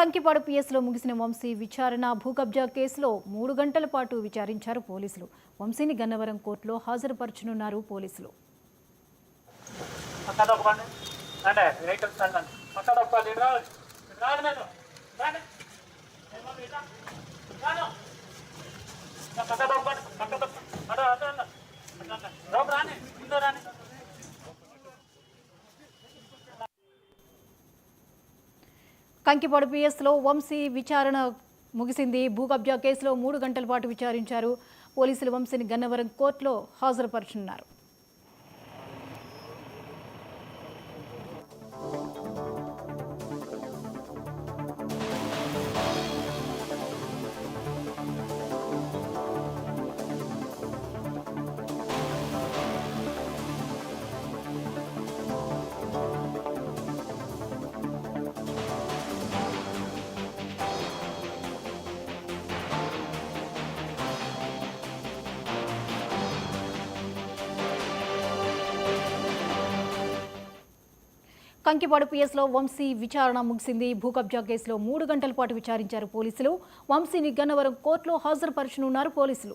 కంకిపాడు పిఎస్లో ముగిసిన వంశీ విచారణ భూ కబ్జా కేసులో 3 గంటల పాటు విచారించారు పోలీసులు. వంశీని గన్నవరం కోర్టులో హాజరుపరచనున్నారు పోలీసులు. కంకిపాడు పిఎస్లో వంశీ విచారణ ముగిసింది. భూ కబ్జా కేసులో 3 గంటల పాటు విచారించారు పోలీసులు. వంశీని గన్నవరం కోర్టులో హాజరుపరచనున్నారు. కంకిపాడు పిఎస్లో వంశీ విచారణ ముగిసింది. భూ కబ్జా కేసులో 3 గంటల పాటు విచారించారు పోలీసులు. వంశీని గన్నవరం కోర్టులో హాజరుపరచనున్నారు పోలీసులు.